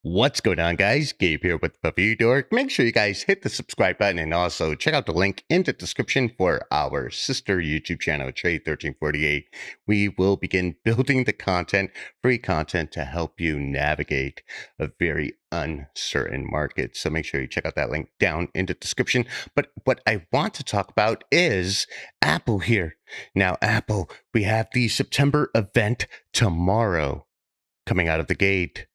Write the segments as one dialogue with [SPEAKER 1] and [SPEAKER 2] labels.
[SPEAKER 1] What's going on, guys? Gabe here with the Review Dork. Make sure you guys hit the subscribe button and also check out the link in the description for our sister YouTube channel, Trade 1348. We will begin building the content, free content to help you navigate a very uncertain market. So make sure you check out that link down in the description. But what I want to talk about is Apple here. Now, Apple, we have the September event tomorrow coming out of the gate.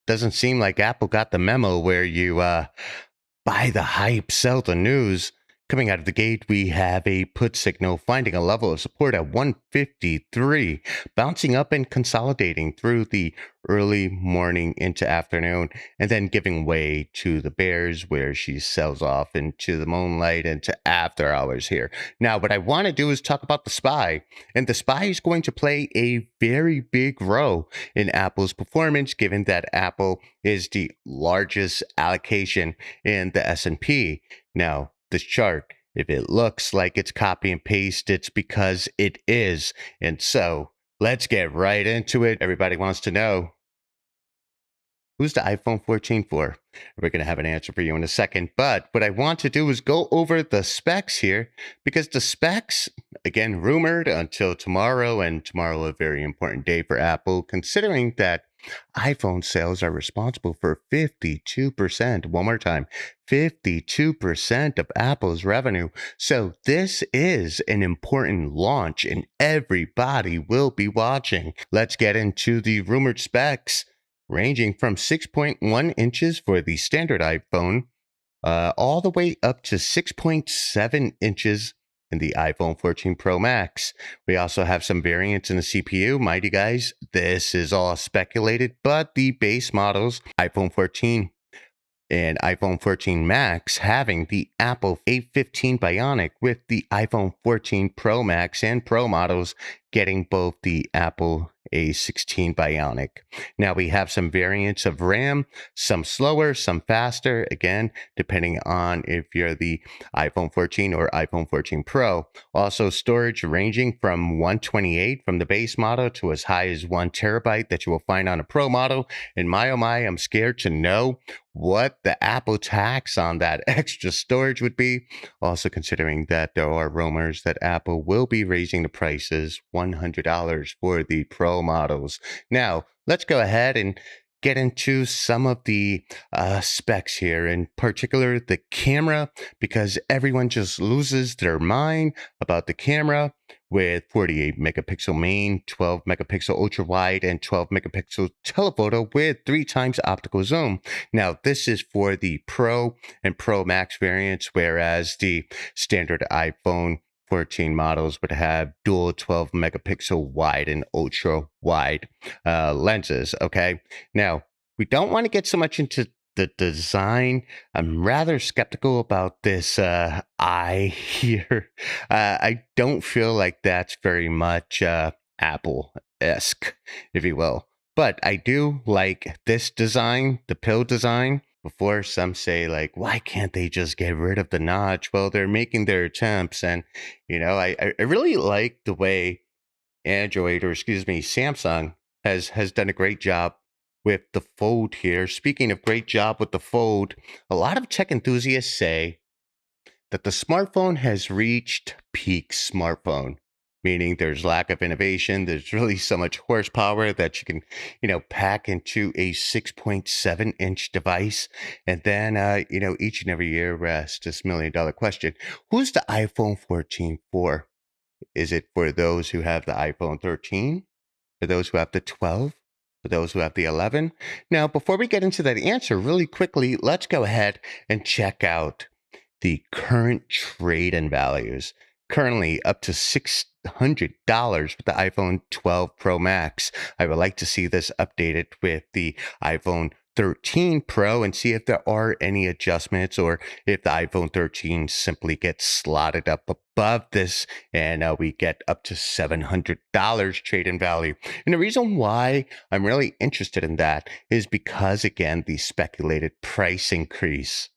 [SPEAKER 1] Doesn't seem like Apple got the memo where you buy the hype, sell the news. Coming out of the gate, we have a put signal finding a level of support at 153, bouncing up and consolidating through the early morning into afternoon, and then giving way to the bears where she sells off into the moonlight into after hours here. Now, what I want to do is talk about the SPY, and the SPY is going to play a very big role in Apple's performance, given that Apple is the largest allocation in the S&P. Now, this chart, if it looks like it's copy and paste, it's because it is. And so let's get right into it. Everybody wants to know, who's the iPhone 14 for? We're going to have an answer for you in a second. But what I want to do is go over the specs here, because the specs, again, rumored until tomorrow, and tomorrow a very important day for Apple, considering that iPhone sales are responsible for 52%. One more time, 52% of Apple's revenue. So this is an important launch and everybody will be watching. Let's get into the rumored specs, ranging from 6.1 inches for the standard iPhone, all the way up to 6.7 inches in the iPhone 14 Pro Max. We also have some variants in the CPU. Mind you guys, this is all speculated, but the base models, iPhone 14 and iPhone 14 Max, having the Apple A15 Bionic, with the iPhone 14 Pro Max and Pro models getting both the Apple A16 Bionic. Now we have some variants of RAM, some slower, some faster, again, depending on if you're the iPhone 14 or iPhone 14 Pro. Also storage ranging from 128 from the base model to as high as 1 terabyte that you will find on a Pro model. And my oh my, I'm scared to know what the Apple tax on that extra storage would be. Also considering that there are rumors that Apple will be raising the prices $100 for the Pro models. Now, let's go ahead and get into some of the specs here, in particular the camera, because everyone just loses their mind about the camera, with 48 megapixel main, 12 megapixel ultra wide, and 12 megapixel telephoto with 3 times optical zoom. Now, this is for the Pro and Pro Max variants, whereas the standard iPhone 14 models would have dual 12 megapixel wide and ultra wide lenses. Okay. Now, we don't want to get so much into the design. I'm rather skeptical about this eye here. I don't feel like that's very much Apple-esque, if you will. But I do like this design, the pill design. Before, some say, like, why can't they just get rid of the notch? Well, they're making their attempts. And, I really like the way Samsung has done a great job with the Fold here. Speaking of great job with the Fold, a lot of tech enthusiasts say that the smartphone has reached peak smartphone, meaning there's lack of innovation. There's really so much horsepower that you can, pack into a 6.7-inch device. And then, each and every year rests this $1 million question. Who's the iPhone 14 for? Is it for those who have the iPhone 13? For those who have the 12? For those who have the 11? Now, before we get into that answer, really quickly, let's go ahead and check out the current trade-in values. Currently up to $600 with the iPhone 12 Pro Max. I would like to see this updated with the iPhone 13 Pro and see if there are any adjustments, or if the iPhone 13 simply gets slotted up above this and we get up to $700 trade-in value. And the reason why I'm really interested in that is because, again, the speculated price increase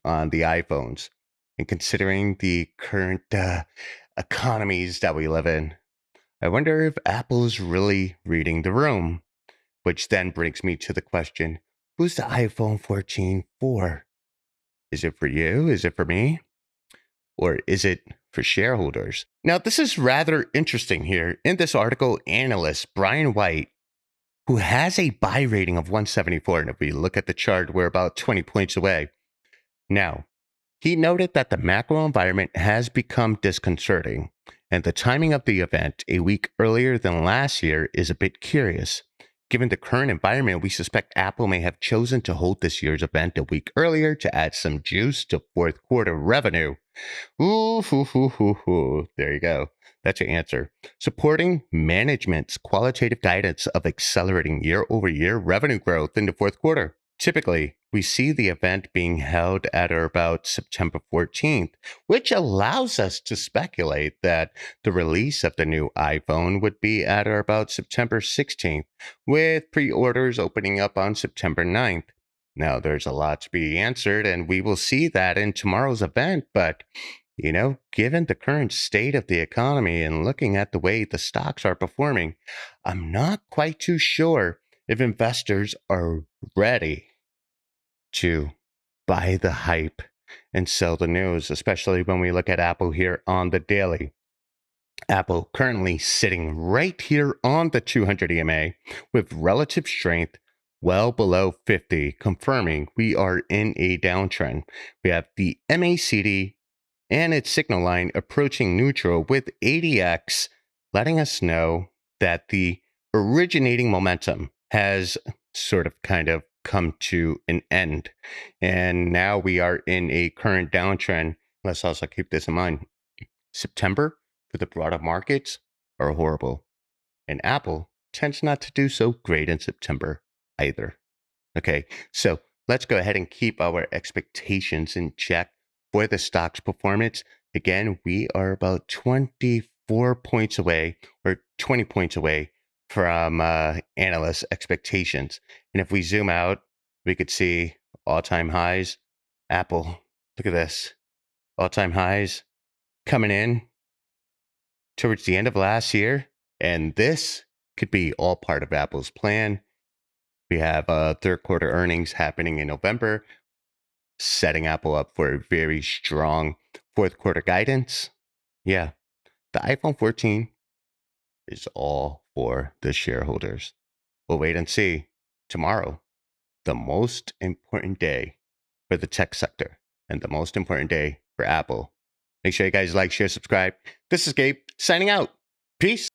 [SPEAKER 1] on the iPhones, and considering the current economies that we live in, I wonder if Apple's really reading the room. Which then brings me to the question, Who's the iPhone 14 for? Is it for you? Is it for me? Or is it for shareholders? Now, this is rather interesting here. In this article, analyst Brian White, who has a buy rating of 174, and if we look at the chart, we're about 20 points away. Now, he noted that the macro environment has become disconcerting, and the timing of the event a week earlier than last year is a bit curious. Given the current environment, we suspect Apple may have chosen to hold this year's event a week earlier to add some juice to fourth quarter revenue. Ooh, hoo, hoo, hoo, hoo. There you go. That's your answer. Supporting management's qualitative guidance of accelerating year-over-year revenue growth in the fourth quarter. Typically, we see the event being held at or about September 14th, which allows us to speculate that the release of the new iPhone would be at or about September 16th, with pre-orders opening up on September 9th. Now, there's a lot to be answered, and we will see that in tomorrow's event, but given the current state of the economy and looking at the way the stocks are performing, I'm not quite too sure if investors are ready to buy the hype and sell the news, especially when we look at Apple here on the daily. Apple currently sitting right here on the 200 EMA with relative strength well below 50, confirming we are in a downtrend. We have the MACD and its signal line approaching neutral, with ADX letting us know that the originating momentum has sort of kind of come to an end. And now we are in a current downtrend. Let's also keep this in mind. September for the broader markets are horrible. And Apple tends not to do so great in September either. Okay, so let's go ahead and keep our expectations in check for the stock's performance. Again, we are about 24 points away or 20 points away from analyst expectations. And if we zoom out, we could see all-time highs. Apple, look at this. All-time highs coming in towards the end of last year. And this could be all part of Apple's plan. We have third quarter earnings happening in November, setting Apple up for a very strong fourth quarter guidance. Yeah, the iPhone 14 is all for the shareholders. We'll wait and see. Tomorrow, the most important day for the tech sector and the most important day for Apple. Make sure you guys like, share, subscribe. This is Gabe signing out. Peace.